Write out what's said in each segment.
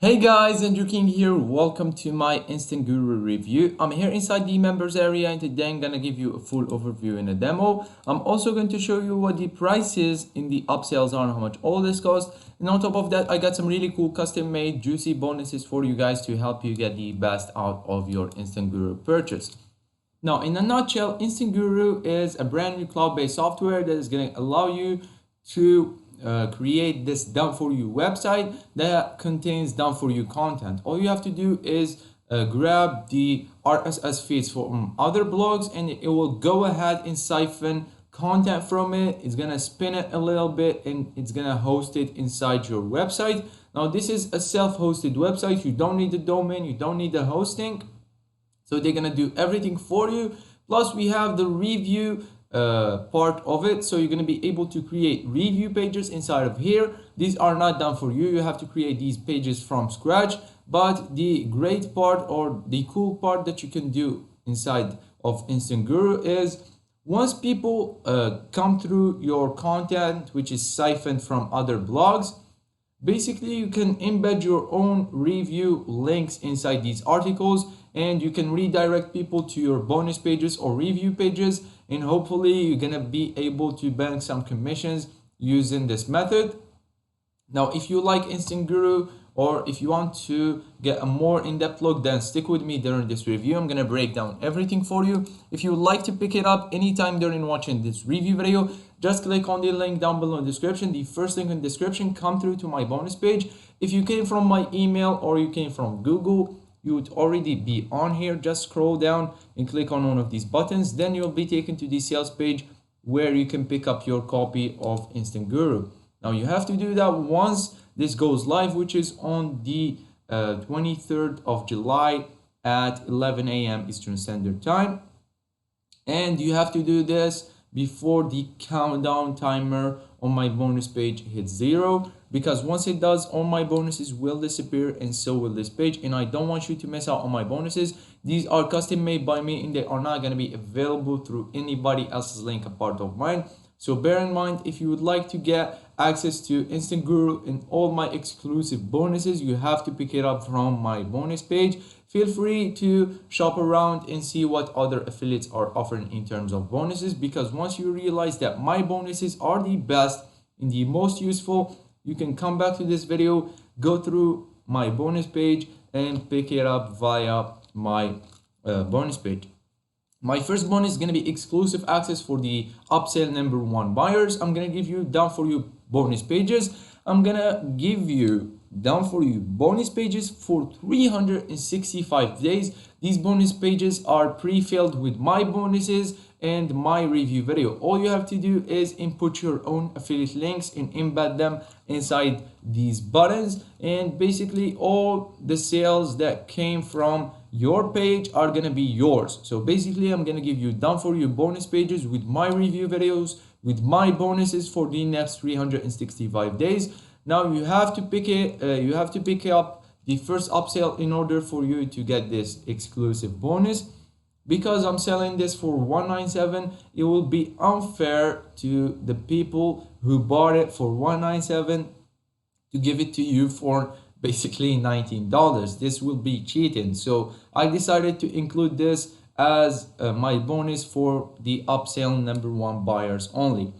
Hey guys, Andrew King here. Welcome to my Instant Guru review. I'm here inside the members area and today I'm gonna give you a full overview in a demo. I'm also going to show you what the prices in the upsells are and how much all this costs. And on top of that, I got some really cool custom made juicy bonuses for you guys to help you get the best out of your Instant Guru purchase. Now, in a nutshell, Instant Guru is a brand new cloud-based software that is going to allow you to create this done for you website that contains done for you content. All you have to do is grab the RSS feeds from other blogs and it will go ahead and siphon content from it. It's gonna spin it a little bit and it's gonna host it inside your website. Now this is a self-hosted website. You don't need the domain, you don't need the hosting, so they're gonna do everything for you. Plus we have the review part of it, so you're going to be able to create review pages inside of here. These are not done for you, you have to create these pages from scratch. But the great part or the cool part that you can do inside of Instant Guru is once people come through your content, which is siphoned from other blogs, basically you can embed your own review links inside these articles and you can redirect people to your bonus pages or review pages, and hopefully you're gonna be able to bank some commissions using this method. Now if you like Instant Guru or if you want to get a more in-depth look, then stick with me during this review. I'm gonna break down everything for you. If you would like to pick it up anytime during watching this review video, just click on the link down below in the description. The first link in the description, come through to my bonus page. If you came from my email or you came from Google, you would already be on here. Just scroll down and click on one of these buttons, then you'll be taken to the sales page where you can pick up your copy of Instant Guru. Now you have to do that once this goes live, which is on the 23rd of July at 11 a.m. Eastern Standard Time, and you have to do this before the countdown timer on my bonus page hits 0, because once it does, all my bonuses will disappear and so will this page, and I don't want you to miss out on my bonuses. These are custom made by me and they are not going to be available through anybody else's link apart of mine. So bear in mind, if you would like to get access to Instant Guru and all my exclusive bonuses, you have to pick it up from my bonus page. Feel free to shop around and see what other affiliates are offering in terms of bonuses, because once you realize that my bonuses are the best and the most useful, you can come back to this video, go through my bonus page and pick it up via my bonus page. My first bonus is going to be exclusive access for the upsell #1 buyers. I'm going to give you done for you bonus pages. I'm going to give you done for you bonus pages for 365 days. These bonus pages are pre-filled with my bonuses and my review video. All you have to do is input your own affiliate links and embed them inside these buttons, and basically all the sales that came from your page are gonna be yours. So basically I'm gonna give you done for you bonus pages with my review videos, with my bonuses for the next 365 days. Now you have to pick up the first upsell in order for you to get this exclusive bonus. Because I'm selling this for $197, it will be unfair to the people who bought it for $197 to give it to you for basically $19. This will be cheating. So I decided to include this as my bonus for the upsell #1 buyers only.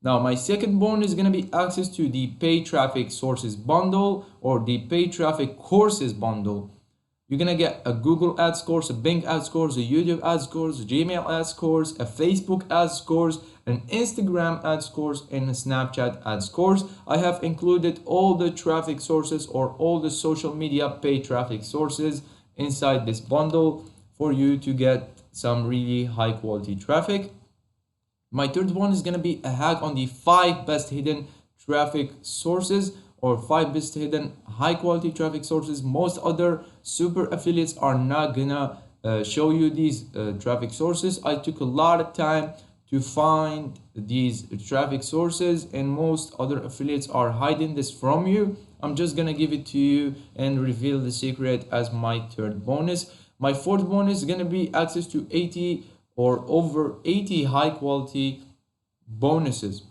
Now my second bonus is going to be access to the paid traffic sources bundle or the paid traffic courses bundle. You're going to get a Google Ads course, a Bing Ads course, a YouTube Ads course, a Gmail Ads course, a Facebook Ads course, an Instagram Ads course, and a Snapchat Ads course. I have included all the traffic sources or all the social media paid traffic sources inside this bundle for you to get some really high quality traffic. My third one is going to be a hack on the 5 best hidden traffic sources or 5 best hidden high quality traffic sources. Most other super affiliates are not gonna show you these traffic sources. I took a lot of time to find these traffic sources and most other affiliates are hiding this from you. I'm just gonna give it to you and reveal the secret as my third bonus. My fourth bonus is gonna be access to 80 or over 80 high quality bonuses.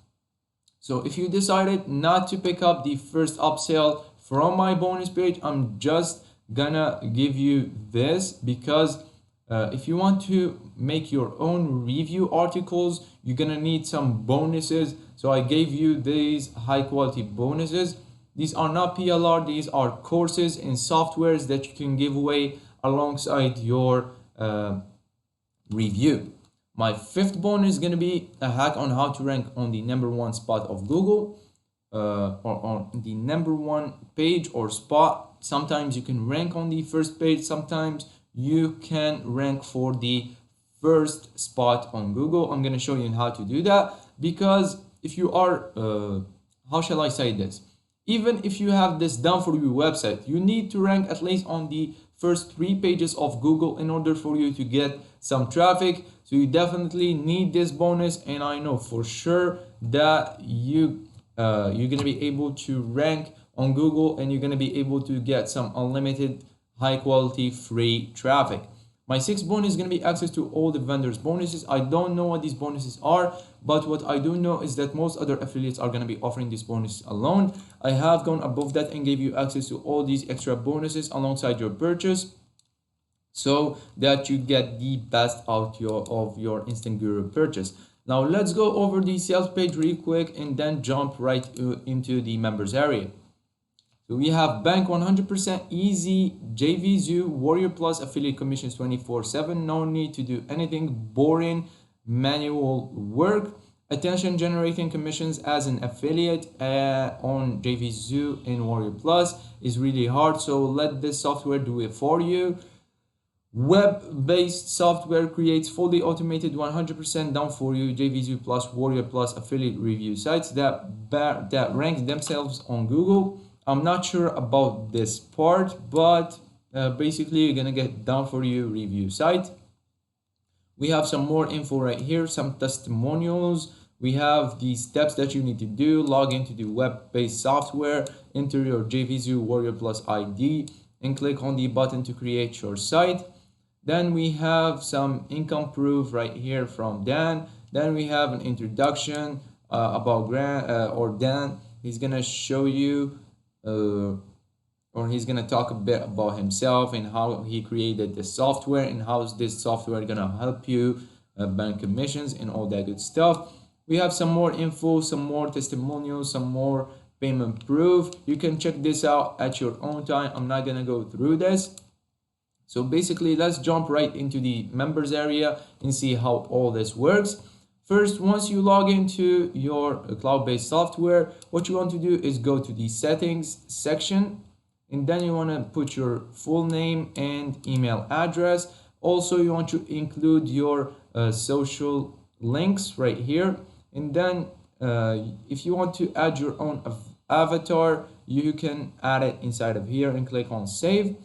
So if you decided not to pick up the first upsell from my bonus page, I'm just gonna give you this because if you want to make your own review articles, you're gonna need some bonuses. So I gave you these high quality bonuses. These are not PLR, these are courses and softwares that you can give away alongside your review. My fifth bonus is going to be a hack on how to rank on the #1 spot of Google, or on the #1 page or spot. Sometimes you can rank on the first page, sometimes you can rank for the first spot on Google. I'm going to show you how to do that, because if you are, how shall I say this? Even if you have this done for your website, you need to rank at least on the first 3 pages of Google in order for you to get some traffic. So you definitely need this bonus, and I know for sure that you're gonna be able to rank on Google, and you're gonna be able to get some unlimited high quality free traffic. My sixth bonus is going to be access to all the vendors' bonuses. I don't know what these bonuses are, but what I do know is that most other affiliates are going to be offering this bonus alone. I have gone above that and gave you access to all these extra bonuses alongside your purchase, so that you get the best out of your Instant Guru purchase. Now let's go over the sales page real quick and then jump right into the members area. So we have Bank 100% easy, Jvzoo, Warrior Plus affiliate commissions 24/7. No need to do anything boring manual work. Attention generating commissions as an affiliate on Jvzoo and Warrior Plus is really hard. So let this software do it for you. Web-based software creates fully automated 100% done for you Jvzoo plus Warrior Plus affiliate review sites that rank themselves on Google. I'm not sure about this part, but basically you're gonna get done for you review site. We have some more info right here, some testimonials. We have the steps that you need to do. Log into the web-based software, enter your Jvzoo Warrior Plus ID, and click on the button to create your site. Then we have some income proof right here from Dan. Then we have an introduction about Dan. He's gonna show you or he's gonna talk a bit about himself and how he created the software and how is this software gonna help you bank commissions and all that good stuff. We have some more info, some more testimonials, some more payment proof. You can check this out at your own time. I'm not gonna go through this. So basically, let's jump right into the members area and see how all this works. First, once you log into your cloud-based software, what you want to do is go to the settings section, and then you want to put your full name and email address. Also, you want to include your social links right here. And then if you want to add your own avatar, you can add it inside of here and click on save.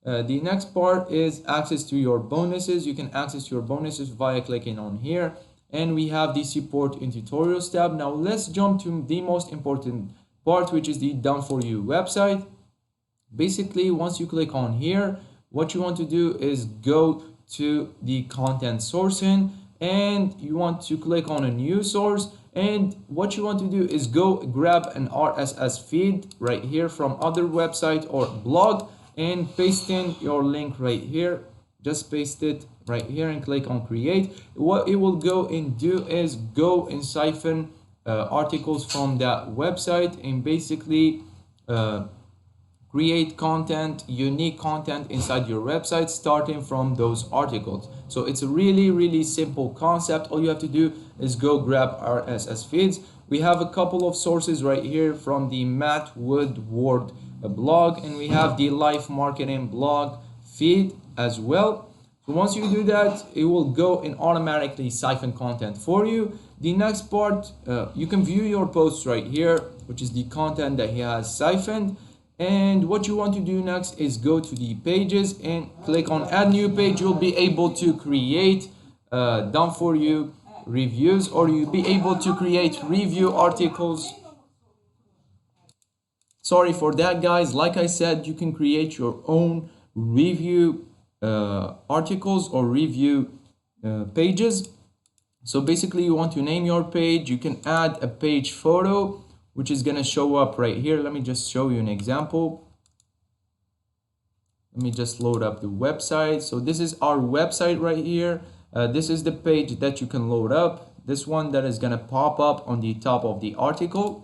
The next part is access to your bonuses. You can access your bonuses via clicking on here. And we have the support and tutorials tab. Now let's jump to the most important part, which is the done for you website. Basically, once you click on here, what you want to do is go to the content sourcing, and you want to click on a new source. And what you want to do is go grab an RSS feed right here from other website or blog and paste in your link right here. Just paste it right here and click on create. What it will go and do is go and siphon articles from that website and basically create content, unique content inside your website starting from those articles. So it's a really simple concept. All you have to do is go grab RSS feeds. We have a couple of sources right here from the Matt Woodward blog, and we have the Life Marketing blog feed as well. So once you do that, it will go and automatically siphon content for you. The next part, you can view your posts right here, which is the content that he has siphoned. And what you want to do next is go to the pages and click on add new page. You'll be able to create done for you reviews, or you'll be able to create review articles. Sorry for that, guys. Like I said, you can create your own review articles or review pages. So basically, you want to name your page. You can add a page photo, which is gonna show up right here. Let me just show you an example. Let me just load up the website. So this is our website right here. This is the page that you can load up. This one that is gonna pop up on the top of the article.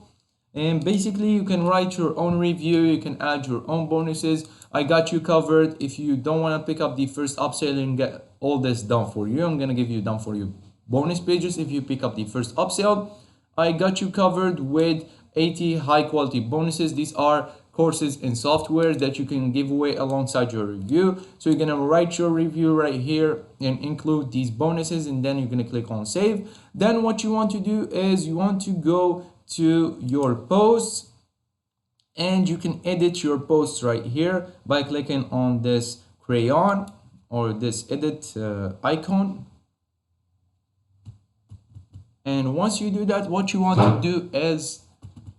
And basically you can write your own review, you can add your own bonuses. I got you covered. If you don't want to pick up the first upsell and get all this done for you, I'm gonna give you done for you bonus pages if you pick up the first upsell. I got you covered with 80 high quality bonuses. These are courses and software that you can give away alongside your review. So you're gonna write your review right here and include these bonuses, and then you're gonna click on save. Then what you want to do is you want to go to your posts, and you can edit your posts right here by clicking on this crayon or this edit icon. And once you do that, what you want to do is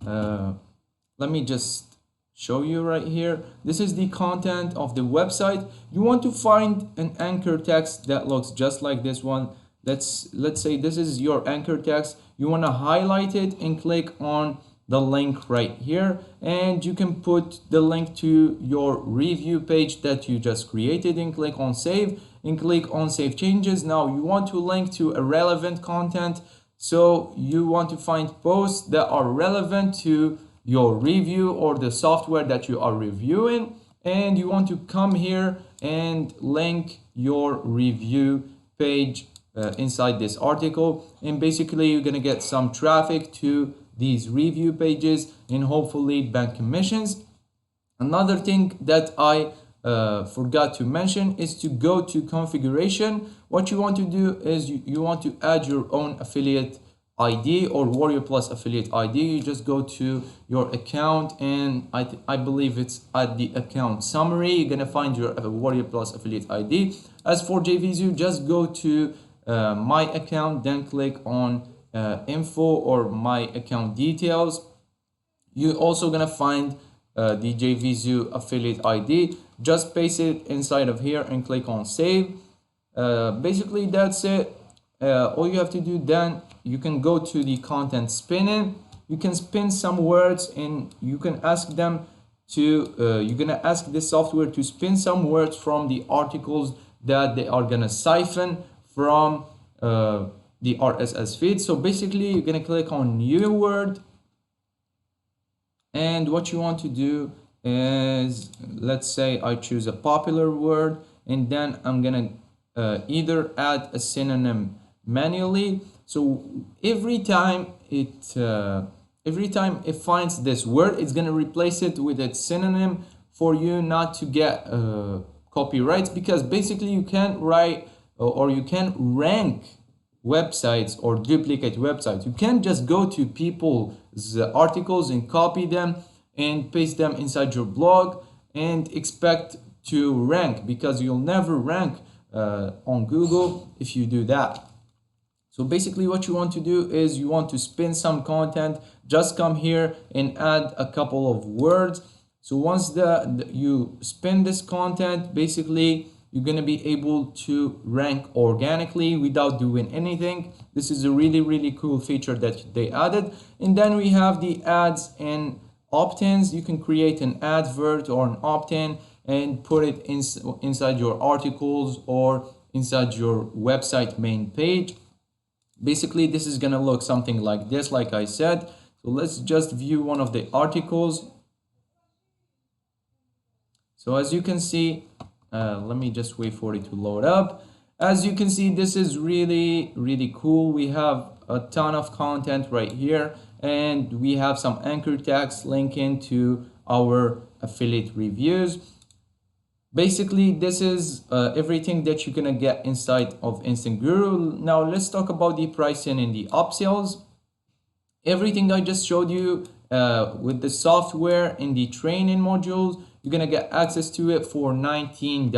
let me just show you right here. This is the content of the website. You want to find an anchor text that looks just like this one. Let's say this is your anchor text. You want to highlight it and click on the link right here, and you can put the link to your review page that you just created and click on save and click on save changes. Now you want to link to a relevant content, so you want to find posts that are relevant to your review or the software that you are reviewing, and you want to come here and link your review page inside this article, and basically you're gonna get some traffic to these review pages and hopefully bank commissions. Another thing that I forgot to mention is to go to configuration. What you want to do is you want to add your own affiliate ID or Warrior Plus affiliate ID. You just go to your account, and I believe it's at the account summary. You're gonna find your Warrior Plus affiliate ID. As for Jvzoo, just go to my account, then click on info or my account details. You're also gonna find the Jvzoo affiliate ID. Just paste it inside of here and click on save. Basically that's it. All you have to do, then you can go to the content spinning. You can spin some words, and you can ask them to you're gonna ask this software to spin some words from the articles that they are gonna siphon from the RSS feed. So basically you're gonna click on new word, and what you want to do is, let's say I choose a popular word, and then I'm gonna either add a synonym manually. So every time it finds this word, it's gonna replace it with its synonym for you not to get copyrights, because basically you can't write or you can rank websites or duplicate websites. You can't just go to people's articles and copy them and paste them inside your blog and expect to rank, because you'll never rank on Google if you do that. So basically what you want to do is you want to spin some content. Just come here and add a couple of words. So once you spin this content, basically you're going to be able to rank organically without doing anything. This is a really cool feature that they added. And then we have the ads and opt-ins. You can create an advert or an opt-in and put it inside your articles or inside your website main page. Basically this is going to look something like this, like I said. So let's just view one of the articles. So as you can see, let me just wait for it to load up. As you can see, this is really cool. We have a ton of content right here, and we have some anchor tags linking to our affiliate reviews. Basically this is everything that you're gonna get inside of Instant Guru. Now let's talk about the pricing and the upsells. Everything I just showed you with the software and the training modules, you're gonna get access to it for $19.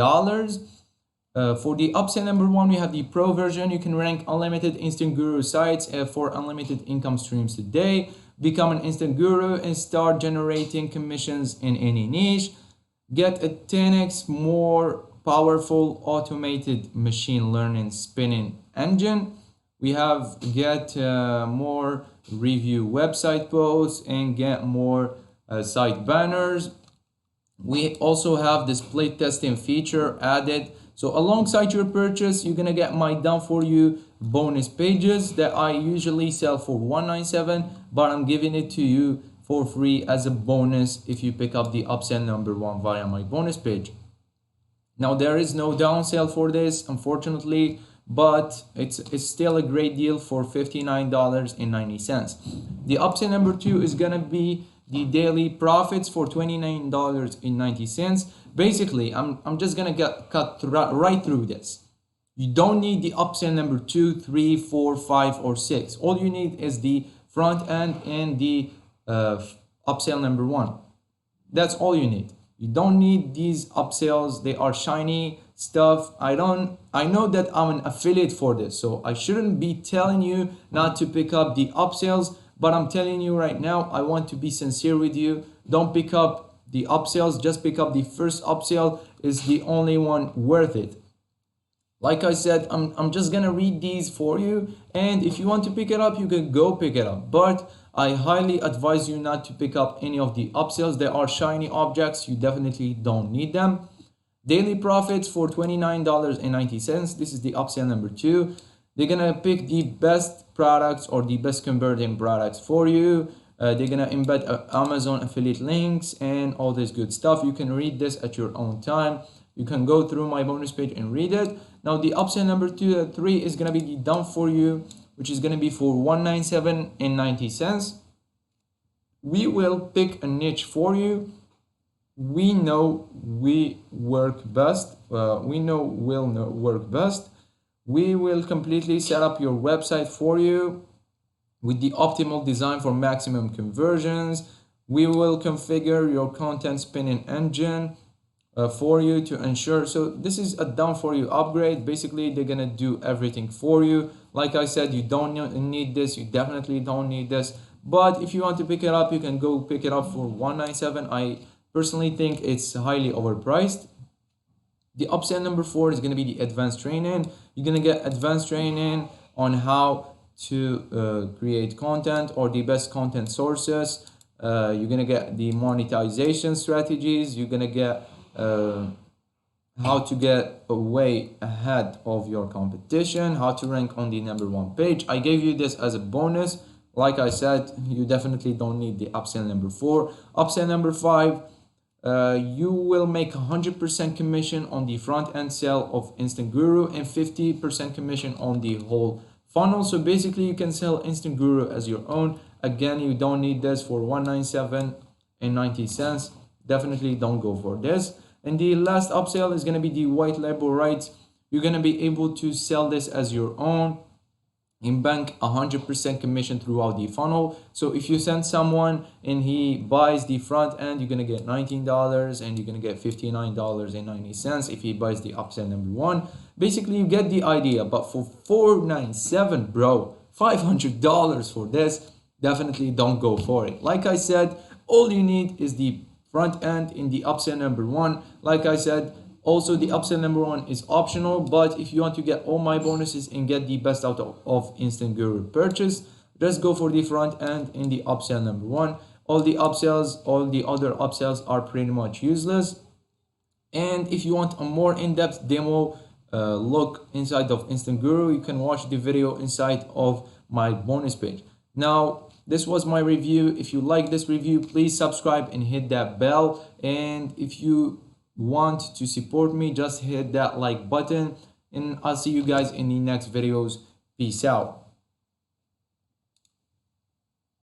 For the upsell number one, we have the pro version. You can rank unlimited Instant Guru sites for unlimited income streams a day, become an Instant Guru, and start generating commissions in any niche. Get a 10x more powerful automated machine learning spinning engine. We have get more review website posts and get more site banners. We also have this split testing feature added. So alongside your purchase, you're gonna get my done for you bonus pages that I usually sell for $197, but I'm giving it to you for free as a bonus if you pick up the upsell number 1 via my bonus page. Now there is no downsell for this, unfortunately, but it's still a great deal for $59.90. The upsell number 2 is gonna be the daily profits for $29.90. Basically, I'm just gonna cut right through this. You don't need the upsell number 2, 3, 4, 5, or 6. All you need is the front end and the upsell number 1. That's all you need. You don't need these upsells. They are shiny stuff. I know that I'm an affiliate for this, so I shouldn't be telling you not to pick up the upsells, but I'm telling you right now, I want to be sincere with you. Don't pick up the upsells, just pick up the first upsell. Is the only one worth it. Like I said, I'm just gonna read these for you, and if you want to pick it up, you can go pick it up, but I highly advise you not to pick up any of the upsells. They are shiny objects. You definitely don't need them. Daily profits for $29.90. This is the upsell number 2. They're gonna pick the best products or the best converting products for you. They're gonna embed Amazon affiliate links and all this good stuff. You can read this at your own time. You can go through my bonus page and read it. Now the upsell number 3 is gonna be the done for you, which is gonna be for $197.90. We will pick a niche for you. We know we work best. We'll work best. We will completely set up your website for you with the optimal design for maximum conversions. We will configure your content spinning engine for you to ensure. So this is a done for you upgrade. Basically, they're gonna do everything for you. Like I said, you don't need this. You definitely don't need this. But if you want to pick it up, you can go pick it up for $197. I personally think it's highly overpriced. The upsell number 4 is going to be the advanced training. You're going to get advanced training on how to create content or the best content sources. You're going to get the monetization strategies. You're going to get how to get way ahead of your competition, how to rank on the number 1 page. I gave you this as a bonus. Like I said, you definitely don't need the upsell number 4. Upsell number 5, you will make 100% commission on the front end sale of Instant Guru and 50% commission on the whole funnel. So basically you can sell Instant Guru as your own. Again, you don't need this for $197.90. Definitely don't go for this. And the last upsell is going to be the white label rights. You're going to be able to sell this as your own and bank 100% commission throughout the funnel. So if you send someone and he buys the front end, you're gonna get $19 and you're gonna get $59.90 if he buys the upsell number 1. Basically, you get the idea. But for $497, bro, $500 for this, definitely don't go for it. Like I said, all you need is the front end in the upsell number 1. Like I said, also, the upsell number 1 is optional, but if you want to get all my bonuses and get the best out of Instant Guru purchase, just go for the front end in the upsell number 1. All the upsells, all the other upsells are pretty much useless. And if you want a more in-depth demo look inside of Instant Guru, you can watch the video inside of my bonus page. Now, this was my review. If you like this review, please subscribe and hit that bell. And if you want to support me, just hit that like button, and I'll see you guys in the next videos. Peace out.